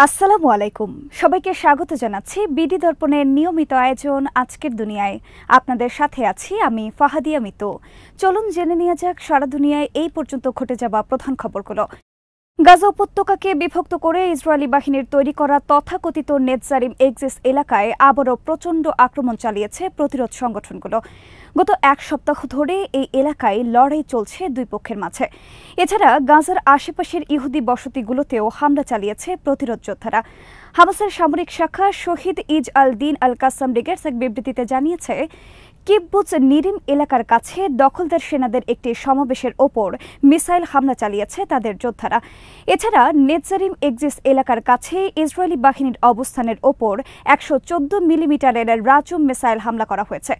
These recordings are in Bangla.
আসসালামু আলাইকুম। সবাইকে স্বাগত জানাচ্ছি বিডি দর্পণের নিয়মিত আয়োজন আজকের দুনিয়ায়। আপনাদের সাথে আছি আমি ফাহাদিয়া মিতু। চলুন জেনে নেওয়া যাক সারা দুনিয়ায় এই পর্যন্ত ঘটে যাওয়া প্রধান খবরগুলো। গাজা উপত্যকাকে বিভক্ত করে ইসরায়েলি বাহিনীর তৈরি করা তথাকথিত নেতজারিম এক্সিস এলাকায় আবারও প্রচণ্ড আক্রমণ চালিয়েছে প্রতিরোধ সংগঠনগুলো। গত এক সপ্তাহ ধরে এই এলাকায় লড়াই চলছে দুই পক্ষের মাঝে। এছাড়া গাজার আশেপাশের ইহুদি বসতিগুলোতেও হামলা চালিয়েছে প্রতিরোধ যোদ্ধারা। হামাসের সামরিক শাখা শহীদ ইজ আল দিন আল কাসাম ব্রিগেডস এক বিবৃতিতে জানিয়েছে, কিব্বুজ নিরিম এলাকার কাছে দখলদার সেনাদের একটি সমাবেশের ওপর মিসাইল হামলা চালিয়েছে তাদের যোদ্ধারা। এছাড়া নেতজারিম এক্সিস এলাকার কাছে ইসরায়েলি বাহিনীর অবস্থানের ওপর ১১৪ মিলিমিটারের রাজুম মিসাইল হামলা করা হয়েছে।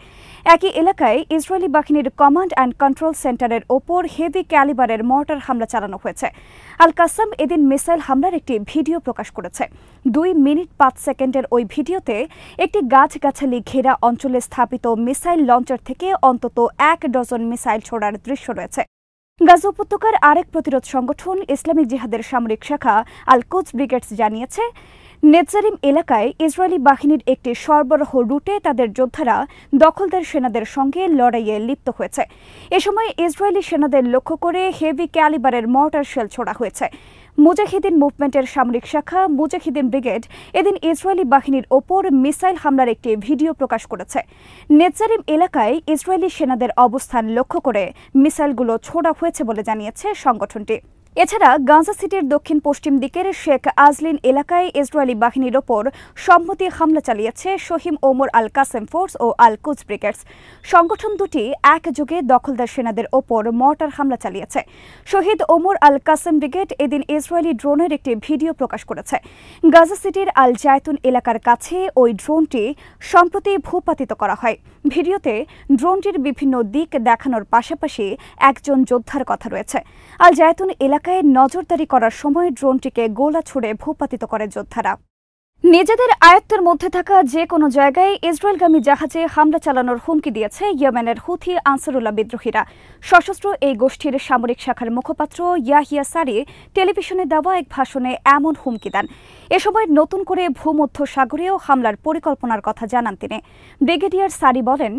একই এলাকায় ইসরায়েলি বাহিনীর কমান্ড অ্যান্ড কন্ট্রোল সেন্টারের ওপর হেভি ক্যালিবারের মর্টার হামলা চালানো হয়েছে। আল কাসাম এদিন মিসাইল হামলার একটি ভিডিও প্রকাশ করেছে। ২ মিনিট ৫ সেকেন্ডের ওই ভিডিওতে একটি গাছগাছালি ঘেরা অঞ্চলে স্থাপিত মিসাইল লঞ্চার থেকে অন্তত ১ ডজন মিসাইল ছোড়ার দৃশ্য রয়েছে। গাজা উপত্যকার আরেক প্রতিরোধ সংগঠন ইসলামিক জিহাদের সামরিক শাখা আল কুদস ব্রিগেডস জানিয়েছে, নেতজারিম এলাকায় ইসরায়েলি বাহিনীর একটি সরবরাহ রুটে তাদের যোদ্ধারা দখলদার সেনাদের সঙ্গে লড়াইয়ে লিপ্ত হয়েছে। এ সময় ইসরায়েলি সেনাদের লক্ষ্য করে হেভি ক্যালিবারের মর্টার শেল ছোড়া হয়েছে। মুজাহিদিন মুভমেন্টের সামরিক শাখা মুজাহিদিন ব্রিগেড এদিন ইসরায়েলি বাহিনীর ওপর মিসাইল হামলার একটি ভিডিও প্রকাশ করেছে। নেতজারিম এলাকায় ইসরায়েলি সেনাদের অবস্থান লক্ষ্য করে মিসাইলগুলো ছোড়া হয়েছে বলে জানিয়েছে সংগঠনটি। এছাড়া গাজা সিটির দক্ষিণ পশ্চিম দিকের শেখ আজলিন এলাকায় ইসরায়েলি বাহিনীর ওপর সম্মতি হামলা চালিয়েছে শহীদ ওমর আল কাসেম ফোর্স ও আল কুদস ব্রিগেডস। সংগঠন দুটি একযোগে দখলদার সেনাদের ওপর মর্টার হামলা চালিয়েছে। শহীদ ওমর আল কাসেম ব্রিগেড এদিন ইসরায়েলি ড্রোনের একটি ভিডিও প্রকাশ করেছে। গাজা সিটির আল জায়তুন এলাকার কাছে ওই ড্রোনটি সম্প্রতি ভূপাতিত করা হয়। ভিডিওতে ড্রোনটির বিভিন্ন দিক দেখানোর পাশাপাশি একজন যোদ্ধার কথা রয়েছে। আল জায়তুন এলাকায় নজরদারি করার সময় ড্রোনটিকে গোলা ছুড়ে ভূপাতিত করে যোদ্ধারা। নিজেদের আয়ত্তের মধ্যে থাকা যে কোনো জায়গায় ইসরায়েলগামী জাহাজে হামলা চালানোর হুমকি দিয়েছে ইয়েমেনের হুথি আনসারুল্লাহ বিদ্রোহীরা। সশস্ত্র এই গোষ্ঠীর সামরিক শাখার মুখপাত্র ইয়াহিয়া সারি টেলিভিশনে দেওয়া এক ভাষণে এমন হুমকি দেন। এ সময় নতুন করে ভূমধ্য সাগরেও হামলার পরিকল্পনার কথা জানান তিনি। ব্রিগেডিয়ার সারি বলেন,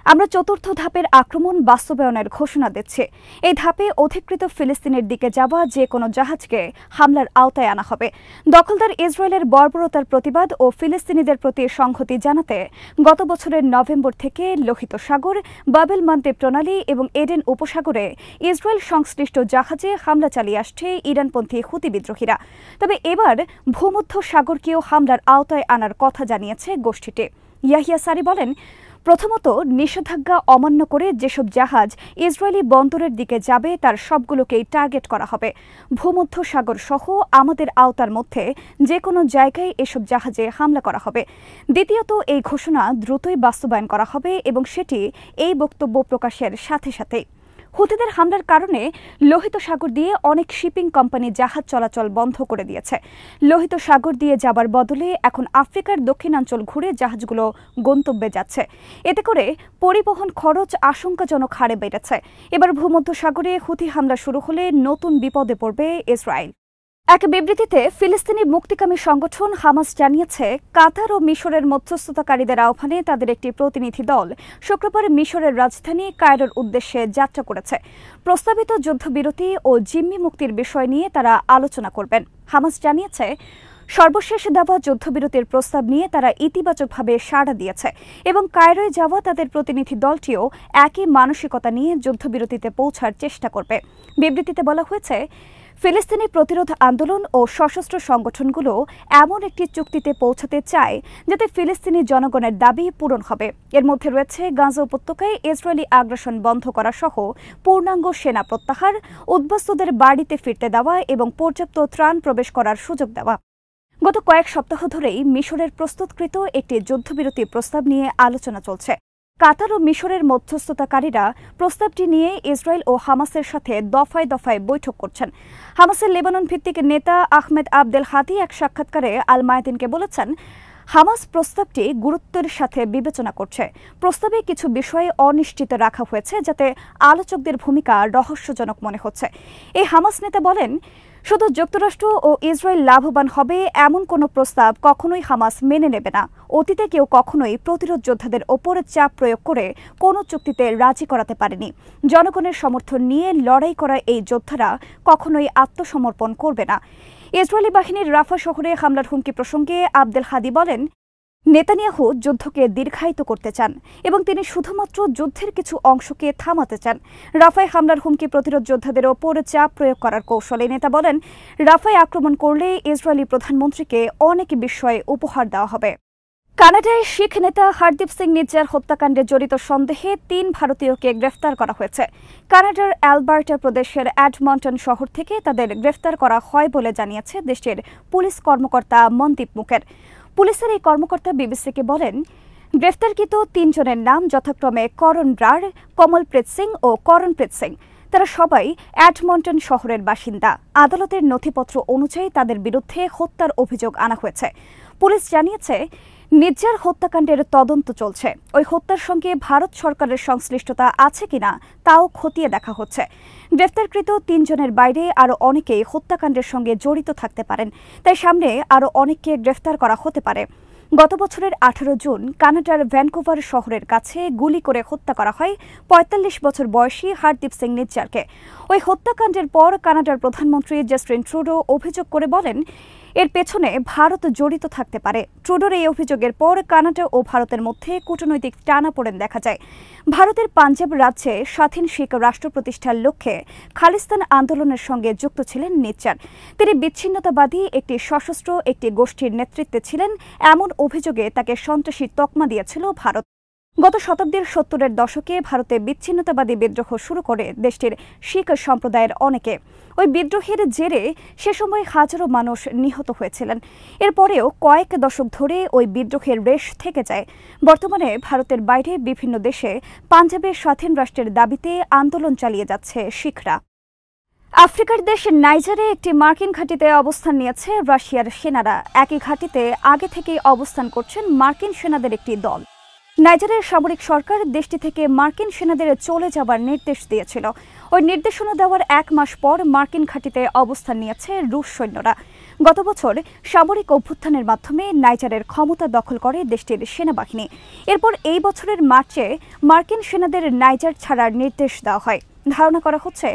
আমরা চতুর্থ ধাপের আক্রমণ বাস্তবায়নের ঘোষণা দিচ্ছি। এই ধাপে অধিকৃত ফিলিস্তিনের দিকে যাওয়া যে কোনো জাহাজকে হামলার আওতায় আনা হবে। দখলদার ইসরায়েলের বর্বরতার প্রতিবাদ ও ফিলিস্তিনিদের প্রতি সংহতি জানাতে গত বছরের নভেম্বর থেকে লোহিত সাগর, বাবেল মান্তেব প্রণালী এবং এডেন উপসাগরে ইসরায়েল সংশ্লিষ্ট জাহাজে হামলা চালিয়ে আসছে ইরানপন্থী হুতি বিদ্রোহীরা। তবে এবার ভূমধ্য সাগরকেও হামলার আওতায় আনার কথা জানিয়েছে গোষ্ঠীটি। ইয়াহিয়া সারি বলেন, প্রথমত, নিষেধাজ্ঞা অমান্য করে যেসব জাহাজ ইসরায়েলি বন্দরের দিকে যাবে তার সবগুলোকেই টার্গেট করা হবে। ভূমধ্য সাগর সহ আমাদের আওতার মধ্যে যে কোনো জায়গায় এসব জাহাজে হামলা করা হবে। দ্বিতীয়ত, এই ঘোষণা দ্রুতই বাস্তবায়ন করা হবে এবং সেটি এই বক্তব্য প্রকাশের সাথে সাথে। হুতিদের হামলার কারণে লোহিত সাগর দিয়ে অনেক শিপিং কোম্পানি জাহাজ চলাচল বন্ধ করে দিয়েছে। লোহিত সাগর দিয়ে যাবার বদলে এখন আফ্রিকার দক্ষিণাঞ্চল ঘুরে জাহাজগুলো গন্তব্যে যাচ্ছে। এতে করে পরিবহন খরচ আশঙ্কাজনক হারে বেড়েছে। এবার ভূমধ্য সাগরে হুতি হামলা শুরু হলে নতুন বিপদে পড়বে ইসরায়েল। এক বিবৃতিতে ফিলিস্তিনি মুক্তিকামী সংগঠন হামাস জানিয়েছে, কাতার ও মিশরের মধ্যস্থতাকারীদের আহ্বানে তাদের একটি প্রতিনিধি দল শুক্রবার মিশরের রাজধানী কায়রোর উদ্দেশ্যে যাত্রা করেছে। প্রস্তাবিত যুদ্ধবিরতি ও জিম্মি মুক্তির বিষয় নিয়ে তারা আলোচনা করবেন। হামাস জানিয়েছে, সর্বশেষ দেওয়া যুদ্ধবিরতির প্রস্তাব নিয়ে তারা ইতিবাচকভাবে সাড়া দিয়েছে এবং কায়রোয় যাওয়া তাদের প্রতিনিধি দলটিও একই মানসিকতা নিয়ে যুদ্ধবিরতিতে পৌঁছার চেষ্টা করবে। বিবৃতিতে বলা হয়েছে, ফিলিস্তিনি প্রতিরোধ আন্দোলন ও সশস্ত্র সংগঠনগুলো এমন একটি চুক্তিতে পৌঁছাতে চায় যাতে ফিলিস্তিনি জনগণের দাবি পূরণ হবে। এর মধ্যে রয়েছে গাজা উপত্যকায় ইসরায়েলি আগ্রাসন বন্ধ করা সহ পূর্ণাঙ্গ সেনা প্রত্যাহার, উদ্বাস্তুদের বাড়িতে ফিরতে দেওয়া এবং পর্যাপ্ত ত্রাণ প্রবেশ করার সুযোগ দেওয়া। গত কয়েক সপ্তাহ ধরেই মিশরের প্রস্তুতকৃত একটি যুদ্ধবিরতি প্রস্তাব নিয়ে আলোচনা চলছে। কাতার ও মিশরের মধ্যস্থতাকারীরা প্রস্তাবটি নিয়ে ইসরায়েল ও হামাসের সাথে দফায় দফায় বৈঠক করছেন। হামাসের লেবানন ভিত্তিক নেতা আহমেদ আবদেল হাদি এক সাক্ষাৎকারে আল মায়াদিনকে বলেছেন, হামাস প্রস্তাবটি গুরুত্বের সাথে বিবেচনা করছে। প্রস্তাবে কিছু বিষয়ে অনিশ্চিত রাখা হয়েছে যাতে আলোচকদের ভূমিকা রহস্যজনক মনে হচ্ছে। এই হামাস নেতা বলেন, শুধু যুক্তরাষ্ট্র ও ইসরায়েল লাভবান হবে এমন কোনো প্রস্তাব কখনোই হামাস মেনে নেবে না। অতীতে কেউ কখনোই প্রতিরোধ যোদ্ধাদের ওপর চাপ প্রয়োগ করে কোনো চুক্তিতে রাজি করাতে পারেনি। জনগণের সমর্থন নিয়ে লড়াই করা এই যোদ্ধারা কখনোই আত্মসমর্পণ করবে না। ইসরায়েলি বাহিনীর রাফা শহরে হামলার হুমকি প্রসঙ্গে আবদেল হাদি বলেন, নেতানিয়াহু যুদ্ধকে দীর্ঘায়িত করতে চান এবং তিনি শুধুমাত্র যুদ্ধের কিছু অংশকে থামাতে চান। রাফায় হামলার হুমকি প্রতিরোধ যোদ্ধাদের ওপর চাপ প্রয়োগ করার কৌশলে নেতা বলেন, রাফায় আক্রমণ করলে ইসরায়েলি প্রধানমন্ত্রীকে অনেক বিষয়ে উপহার দেওয়া হবে। কানাডায় শিখ নেতা হরদীপ সিং নিজ্জার হত্যাকাণ্ডে জড়িত সন্দেহে ৩ ভারতীয়কে গ্রেফতার করা হয়েছে। কানাডার অ্যালবার্টা প্রদেশের এডমন্টন শহর থেকে তাদের গ্রেফতার করা হয় বলে জানিয়েছে দেশটির পুলিশ কর্মকর্তা মনদীপ মুকের। পুলিশের এই কর্মকর্তা বিবিসিকে বলেন, গ্রেফতারকৃত ৩ জনের নাম যথাক্রমে করণ ব্রার, কমলপ্রীত সিং ও করণপ্রীত সিং। তারা সবাই এডমন্টন শহরের বাসিন্দা। আদালতের নথিপত্র অনুযায়ী তাদের বিরুদ্ধে হত্যার অভিযোগ আনা হয়েছে। পুলিশ জানিয়েছে, নিজ্জার হত্যাকাণ্ডের তদন্ত চলছে। ওই হত্যার সঙ্গে ভারত সরকারের সংশ্লিষ্টতা আছে কিনা তাও খতিয়ে দেখা হচ্ছে। গ্রেফতারকৃত ৩ জনের বাইরে আরও অনেকেই হত্যাকাণ্ডের সঙ্গে জড়িত থাকতে পারেন, তাই সামনে আরও অনেককে গ্রেফতার করা হতে পারে। গত বছরের 18 জুন কানাডার ভ্যানকুভার শহরের কাছে গুলি করে হত্যা করা হয় ৪৫ বছর বয়সী হরদীপ সিং নিজ্জারকে। ওই হত্যাকাণ্ডের পর কানাডার প্রধানমন্ত্রী জাস্টিন ট্রুডো অভিযোগ করে বলেন, এর পেছনে ভারত জড়িত থাকতে পারে। ট্রুডোর এই অভিযোগের পর কানাডা ও ভারতের মধ্যে কূটনৈতিক টানাপোড়েন দেখা যায়। ভারতের পাঞ্জাব রাজ্যে স্বাধীন শিখ রাষ্ট্র প্রতিষ্ঠার লক্ষ্যে খালিস্তান আন্দোলনের সঙ্গে যুক্ত ছিলেন নিজ্জার। তিনি বিচ্ছিন্নতাবাদী একটি গোষ্ঠীর নেতৃত্বে ছিলেন এমন অভিযোগে তাকে সন্ত্রাসী তকমা দিয়েছিল ভারত। গত শতাব্দীর 70-এর দশকে ভারতে বিচ্ছিন্নতাবাদী বিদ্রোহ শুরু করে দেশটির শিখ সম্প্রদায়ের অনেকে। ওই বিদ্রোহের জেরে সে সময় হাজারো মানুষ নিহত হয়েছিলেন। এরপরেও কয়েক দশক ধরে ওই বিদ্রোহের রেশ থেকে যায়। বর্তমানে ভারতের বাইরে বিভিন্ন দেশে পাঞ্জাবের স্বাধীন রাষ্ট্রের দাবিতে আন্দোলন চালিয়ে যাচ্ছে শিখরা। আফ্রিকার দেশ নাইজারে একটি মার্কিন ঘাঁটিতে অবস্থান নিয়েছে রাশিয়ার সেনারা। একই ঘাঁটিতে আগে থেকেই অবস্থান করছেন মার্কিন সেনাদের একটি দল। নাইজারের সামরিক সরকার দেশটি থেকে মার্কিন সেনাদের চলে যাবার নির্দেশ দিয়েছিল। ওই নির্দেশনা দেওয়ার 1 মাস পর মার্কিন ঘাঁটিতে অবস্থান নিয়েছে রুশ সৈন্যরা। গত বছর সামরিক অভ্যুত্থানের মাধ্যমে নাইজারের ক্ষমতা দখল করে দেশটির সেনাবাহিনী। এরপর এই বছরের মার্চে মার্কিন সেনাদের নাইজার ছাড়ার নির্দেশ দেওয়া হয়। ধারণা করা হচ্ছে,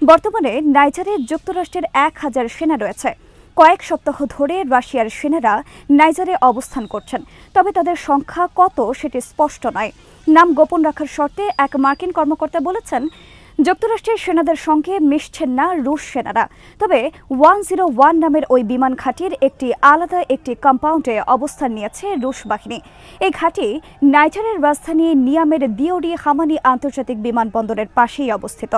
বর্তমানে নাইজারে যুক্তরাষ্ট্রের 1000 সেনা রয়েছে। কয়েক সপ্তাহ ধরে রাশিয়ার সেনারা নাইজারে অবস্থান করছেন, তবে তাদের সংখ্যা কত সেটি স্পষ্ট নয়। নাম গোপন রাখার শর্তে এক মার্কিন কর্মকর্তা বলেছেন, যুক্তরাষ্ট্রের সেনাদের সঙ্গে মিশছেন না রুশ সেনারা। তবে 101 নামের ওই বিমান ঘাঁটির আলাদা একটি কম্পাউন্ডে অবস্থান নিয়েছে রুশ বাহিনী। এই ঘাঁটি নাইজারের রাজধানী নিয়ামের দিওরি হামানি আন্তর্জাতিক বিমানবন্দরের পাশেই অবস্থিত।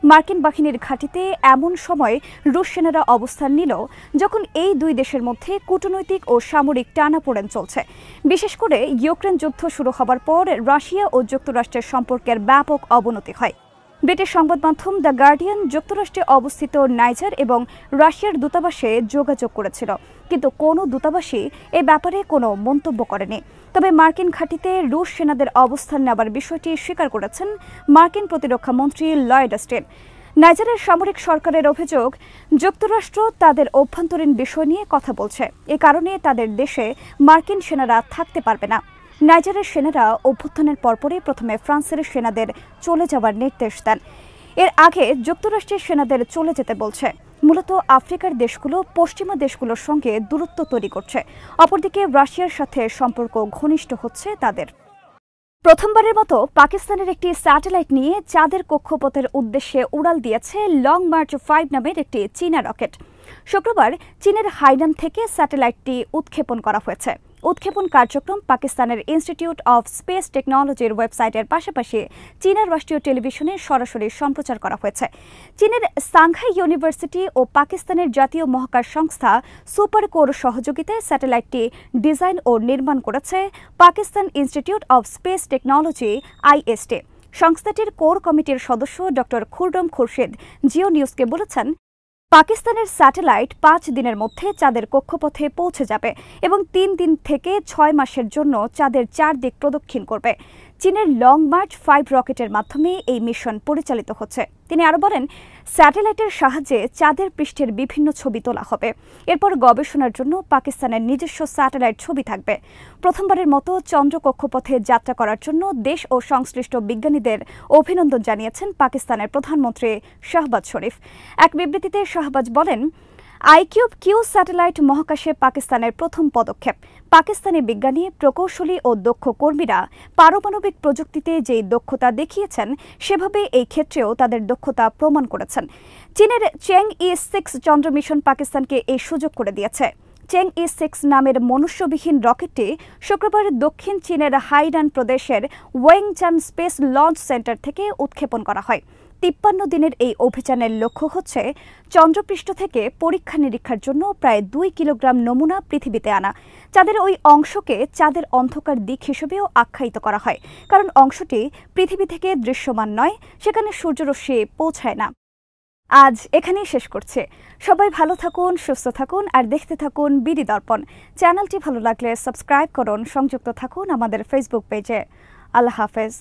মার্কিন বাহিনীর ঘাঁটিতে এমন সময় রুশ সেনারা অবস্থান নিল যখন এই দুই দেশের মধ্যে কূটনৈতিক ও সামরিক টানাপোড়েন চলছে। বিশেষ করে ইউক্রেন যুদ্ধ শুরু হবার পর রাশিয়া ও যুক্তরাষ্ট্রের সম্পর্কের ব্যাপক অবনতি হয়। ব্রিটিশ সংবাদ মাধ্যম দ্য গার্ডিয়ান যুক্তরাষ্ট্রে অবস্থিত নাইজার এবং রাশিয়ার দূতাবাসে যোগাযোগ করেছিল, কিন্তু কোনো দূতাবাসই এ ব্যাপারে কোনো মন্তব্য করেনি। তবে মার্কিন ঘাঁটিতে রুশ সেনাদের অবস্থান নেওয়ার বিষয়টি স্বীকার করেছেন মার্কিন প্রতিরক্ষা মন্ত্রী লয়েড অস্টিন। নাইজারের সামরিক সরকারের অভিযোগ, যুক্তরাষ্ট্র তাদের অভ্যন্তরীণ বিষয় নিয়ে কথা বলছে, এ কারণে তাদের দেশে মার্কিন সেনারা থাকতে পারবে না। নাইজারের সেনারা অভ্যুত্থানের পরপরই প্রথমে ফ্রান্সের সেনাদের চলে যাওয়ার নির্দেশ দেন। এর আগে যুক্তরাষ্ট্রের সেনাদের চলে যেতে বলছে। মূলত আফ্রিকার দেশগুলো পশ্চিমা দেশগুলোর সঙ্গে দূরত্ব তৈরি করছে। অপরদিকে রাশিয়ার সাথে সম্পর্ক ঘনিষ্ঠ হচ্ছে তাদের। প্রথমবারের মতো পাকিস্তানের একটি স্যাটেলাইট নিয়ে চাঁদের কক্ষপথের উদ্দেশ্যে উড়াল দিয়েছে লং মার্চ 5 নামের একটি চীনা রকেট। শুক্রবার চীনের হাইনান থেকে স্যাটেলাইটটি উৎক্ষেপণ করা হয়েছে। উৎক্ষেপণ কার্যক্রম পাকিস্তানের ইনস্টিটিউট অফ স্পেস টেকনোলজির ওয়েবসাইটের পাশাপাশি চীনের রাষ্ট্রীয় টেলিভিশনে সরাসরি সম্প্রচার করা হয়েছে। চীনের সাংহাই ইউনিভার্সিটি ও পাকিস্তানের জাতীয় মহাকাশ সংস্থা সুপার কোর সহযোগিতায় স্যাটেলাইটটি ডিজাইন ও নির্মাণ করেছে Pakistan institute of speech technology IST। সংস্থাটির কোর কমিটির সদস্য ড খুররম খুরশিদ জিও নিউজকে বলেছেন, পাকিস্তানের স্যাটেলাইট 5 দিনের মধ্যে চাঁদের কক্ষপথে পৌঁছে যাবে এবং 3 দিন থেকে 6 মাসের জন্য চাঁদের চারদিক প্রদক্ষিণ করবে। চীনের লং মার্চ 5 রকেটের মাধ্যমে এই মিশন পরিচালিত হচ্ছে। তিনি আরও বলেন, স্যাটেলাইটের সাহায্যে চাঁদের পৃষ্ঠের বিভিন্ন ছবি তোলা হবে। এরপর গবেষণার জন্য পাকিস্তানের নিজস্ব স্যাটেলাইট ছবি থাকবে। প্রথমবারের মতো চন্দ্র কক্ষপথে যাত্রা করার জন্য দেশ ও সংশ্লিষ্ট বিজ্ঞানীদের অভিনন্দন জানিয়েছেন পাকিস্তানের প্রধানমন্ত্রী শাহবাজ শরীফ। এক বিবৃতিতে শাহবাজ বলেন, আইকিউব কিউ স্যাটেলাইট মহাকাশে পাকিস্তানের প্রথম পদক্ষেপ। পাকিস্তানি বিজ্ঞানী, প্রকৌশলী ও দক্ষ কর্মীরা পারমাণবিক প্রযুক্তিতে যেই দক্ষতা দেখিয়েছেন, সেভাবে এই ক্ষেত্রেও তাদের দক্ষতা প্রমাণ করেছেন। চীনের চেংই-6 চন্দ্র মিশন পাকিস্তানকে এই সুযোগ করে দিয়েছে। চেংই-6 নামের মনুষ্যবিহীন রকেটটি শুক্রবার দক্ষিণ চীনের হাইনান প্রদেশের ওয়েংচান স্পেস লঞ্চ সেন্টার থেকে উৎক্ষেপণ করা হয়। 53 দিনের এই অভিযানের লক্ষ্য হচ্ছে চন্দ্রপৃষ্ঠ থেকে পরীক্ষা নিরীক্ষার জন্য প্রায় 2 কিলোগ্রাম নমুনা পৃথিবীতে আনা। চাঁদের ওই অংশকে চাঁদের অন্ধকার দিক হিসেবেও আখ্যায়িত করা হয়, কারণ অংশটি পৃথিবী থেকে দৃশ্যমান নয়, সেখানে সূর্যরশ্মি পৌঁছায় না। আজ এখানেই শেষ করছে। সবাই ভালো থাকুন, সুস্থ থাকুন আর দেখতে থাকুন বিডি দর্পণ। চ্যানেলটি ভালো লাগলে সাবস্ক্রাইব করুন, সংযুক্ত থাকুন আমাদের ফেসবুক পেজে। আল্লাহ হাফেজ।